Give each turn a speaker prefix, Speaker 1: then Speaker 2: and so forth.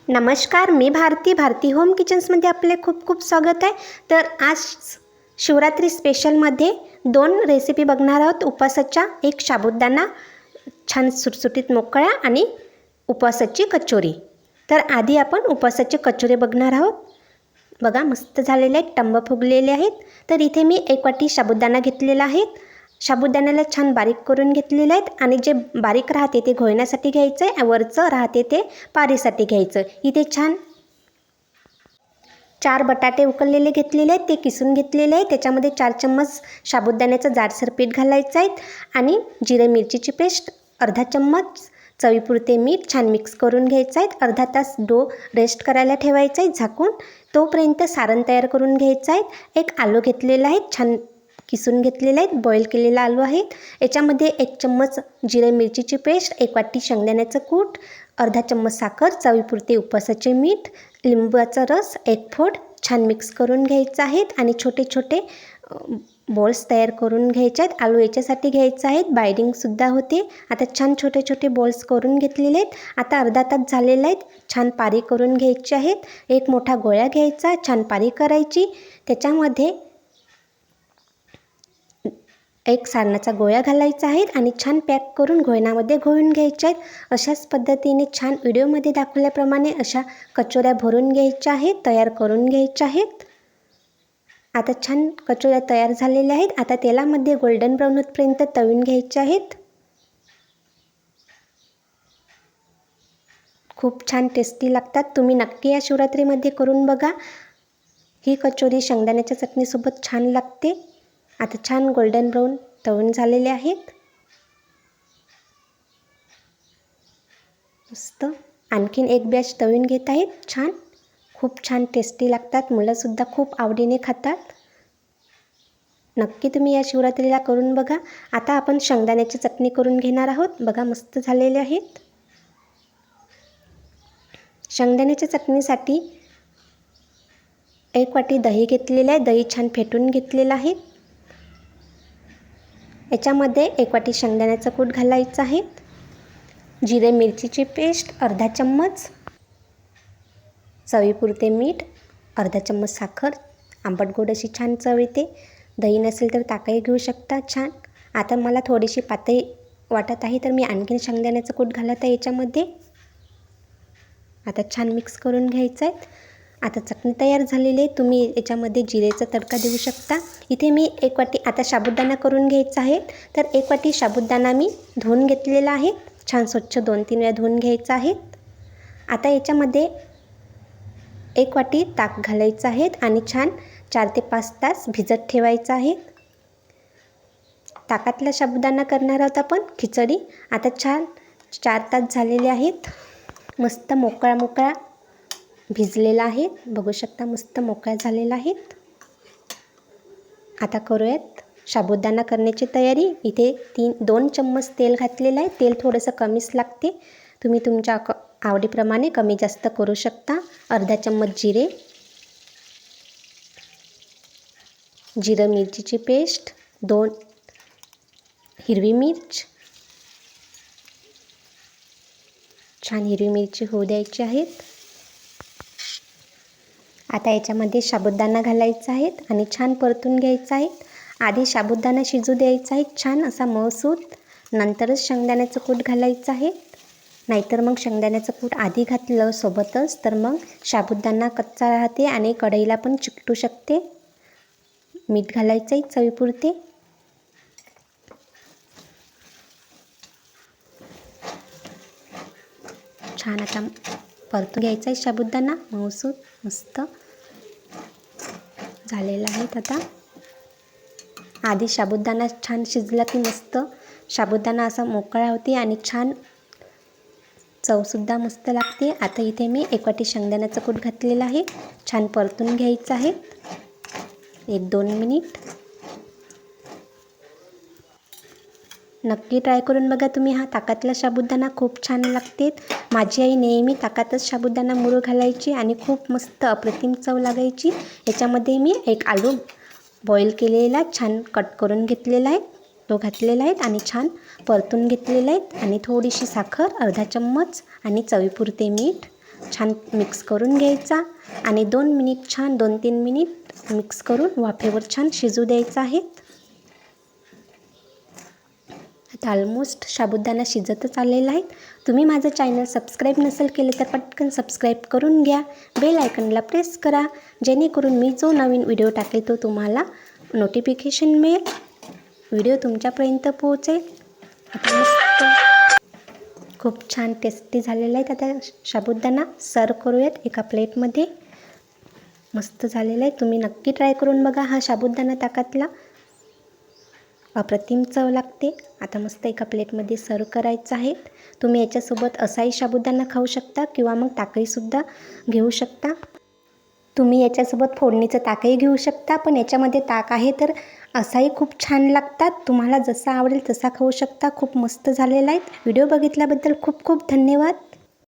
Speaker 1: नमस्कार, मी भारती होम किचन्समध्ये आपले खूप खूप स्वागत आहे. तर आज शिवरात्री स्पेशलमध्ये 2 रेसिपी बघणार आहोत. उपवासाच्या, एक साबुदाणा छान सुटसुटीत मोकळ्या आणि उपवासाची कचोरी. तर आधी आपण उपवासाचे कचोरी बघणार आहोत. बघा, मस्त झालेले आहेत, टंब फुगलेले आहेत. तर इथे मी 1 वाटी साबुदाणा घेतलेला आहे. साबुदाण्याला छान बारीक करून घेतलेले आहेत आणि जे बारीक राहते ते घोळण्यासाठी घ्यायचं आहे, वरचं राहते ते पारीसाठी घ्यायचं. इथे छान 4 बटाटे उकळलेले घेतलेले आहेत, ते किसून घेतलेले आहे. त्याच्यामध्ये 4 चम्मच साबुदाण्याचं जाडसर पीठ घालायचं आहे आणि जिरे मिरचीची पेस्ट, अर्धा चम्मच, चवीपुरते मीठ छान मिक्स करून घ्यायचं आहे. अर्धा तास डो रेस्ट करायला ठेवायचं आहे झाकून. तोपर्यंत सारण तयार करून घ्यायचं आहे. एक आलू घेतलेला आहे, छान किसून घेतलेले आहेत, बॉईल केलेला आलू आहेत. याच्यामध्ये 1 चम्मच जिरे मिरचीची पेस्ट, 1 वाटी शेंगदाण्याचं कूट, अर्धा चम्मच साखर, चवीपुरते उपवासाचे मीठ, लिंबाचा रस, 1 फोड छान मिक्स करून घ्यायचं आहेत आणि छोटे छोटे बॉल्स तयार करून घ्यायचे आहेत. आलू याच्यासाठी घ्यायचं आहे, बाइंडिंगसुद्धा होते. आता छान छोटे छोटे बॉल्स करून घेतलेले आहेत. आता अर्धा तास झालेला आहेत, छान पारी करून घ्यायची आहेत. एक मोठा गोळा घ्यायचा, छान पारी करायची. त्याच्यामध्ये एक सारणाचा गोळा घालायचा आहे आणि छान पॅक करून घोळण्यामध्ये घोळून घ्यायचे आहेत. अशाच पद्धतीने छान व्हिडिओमध्ये दाखवल्याप्रमाणे अशा कचोऱ्या भरून घ्यायच्या आहेत, तयार करून घ्यायच्या आहेत. आता छान कचोऱ्या तयार झालेल्या आहेत. आता तेलामध्ये गोल्डन ब्राऊन होतपर्यंत तळून घ्यायच्या आहेत. खूप छान टेस्टी लागतात. तुम्ही नक्की या शिवरात्रीमध्ये करून बघा. ही कचोरी शेंगदाण्याच्या चटणीसोबत छान लागते. आता छान गोल्डन ब्राऊन तळून झालेले आहेत. मस्त आणखीन एक बॅच तळून घेत आहेत. छान, खूप छान टेस्टी लागतात. मुलंसुद्धा खूप आवडीने खातात. नक्की तुम्ही या शिवरात्रीला करून बघा. आता आपण शेंगदाण्याची चटणी करून घेणार आहोत. बघा, मस्त झालेले आहेत. शेंगदाण्याच्या चटणीसाठी 1 वाटी दही घेतलेलं आहे. दही छान फेटून घेतलेलं आहे. याच्यामध्ये 1 वाटी शेंगदाण्याचं कूट घालायचं आहे. जिरे मिरचीची पेस्ट अर्धा चम्मच, चवीपुरते मीठ, अर्धा चम्मच साखर. आंबट गोड अशी छान चव येते. दही नसेल तर ताकही घेऊ शकता. छान. आता मला थोडीशी पातळी वाटत आहे तर मी आणखीन शेंगदाण्याचं कूट घालत आहे याच्यामध्ये. आता छान मिक्स करून घ्यायचं आहे. आता चटणी तयार झालेली आहे. तुम्ही याच्यामध्ये जिरेचा तडका देऊ शकता. इथे मी 1 वाटी आता साबुदाणा करून घ्यायचा आहे. तर 1 वाटी साबुदाणा मी धुवून घेतलेला आहे. छान स्वच्छ 2-3 वेळा धुवून घ्यायचा आहे. आता याच्यामध्ये 1 वाटी ताक घालायचं आहे आणि छान 4 ते 5 तास भिजत ठेवायचं आहे. ताकातला साबुदाणा करणार आहोत आपण खिचडी. आता छान 4 तास झालेले आहेत. मस्त मोकळा भिजलेला आहे. बघू शकता, मस्त मोकळा झालेला आहे. आता करूयात साबुदाणा करण्याची तयारी. इथे 2 चम्मच तेल घातलेलं आहे. तेल थोडंसं कमीच लागते. तुम्ही तुमच्या आवडीप्रमाणे कमी जास्त करू शकता. अर्धा चम्मच जिरं मिरचीची पेस्ट, 2 हिरवी मिरच, छान हिरवी मिरची होऊ द्यायची आहेत. आता याच्यामध्ये साबुदाणा घालायचा आहे आणि छान परतून घ्यायचा आहे. आधी साबुदाणा शिजू द्यायचा आहे छान असा मऊसूत, नंतरच शेंगदाण्याचं कूट घालायचं आहे. नाहीतर मग शेंगदाण्याचं कूट आधी घातलं सोबतच तर मग साबुदाणा कच्चा राहते आणि कढईला पण चिकटू शकते. मीठ घालायचं आहे चवीपुरते. छान आता परतून घ्यायचा आहे साबुदाणा मऊसूत. मस्त झालेला आहे. आता आधी साबुदाणा छान शिजला की मस्त साबुदाणा असा मोकळा होते आणि छान चवसुद्धा मस्त लागते. आता इथे मी 1 वाटी शेंगदाण्याचं कूट घातलेलं आहे. छान परतून घ्यायचं आहे 1-2 मिनिट. नक्की ट्राय करून बघा तुम्ही. हा ताकातला साबुदाणा खूप छान लागते. माझी आई नेहमी ताकातच साबुदाणा मुरू घालायची आणि खूप मस्त अप्रतिम चव लागायची. याच्यामध्ये मी 1 आलू बॉईल केलेला छान कट करून घेतलेला आहे, तो घातलेला आहे आणि छान परतून घेतलेला आहे आणि थोडीशी साखर अर्धा चम्मच आणि चवीपुरते मीठ छान मिक्स करून घ्यायचा आणि 2 मिनिट छान 2-3 मिनिट मिक्स करून वाफेवर छान शिजू द्यायचं आहे. आता ऑलमोस्ट साबुदाणा शिजतच आलेला आहे. तुम्ही माझं चॅनल सबस्क्राईब नसेल केलं तर पटकन सबस्क्राईब करून घ्या. बेल आयकनला प्रेस करा, जेणेकरून मी जो नवीन व्हिडिओ टाकेल तो तुम्हाला नोटिफिकेशन मिळेल, व्हिडिओ तुमच्यापर्यंत पोहोचेल. आता मस्त खूप छान टेस्टी झालेला आहे. आता साबुदाणा सर्व करूयात एका प्लेटमध्ये. मस्त झालेला आहे. तुम्ही नक्की ट्राय करून बघा. हा साबुदाणा ताकातला अप्रतिम चव लागते. आता मस्त एका प्लेटमध्ये सर्व करायचं आहे. तुम्ही याच्यासोबत असाही साबुदाणा खाऊ शकता किंवा मग ताकहीसुद्धा घेऊ शकता. तुम्ही याच्यासोबत फोडणीचं ताकही घेऊ शकता, पण याच्यामध्ये ताक आहे तर असाही खूप छान लागतात. तुम्हाला जसा आवडेल तसा खाऊ शकता. खूप मस्त झालेला आहे. व्हिडिओ बघितल्याबद्दल खूप खूप धन्यवाद.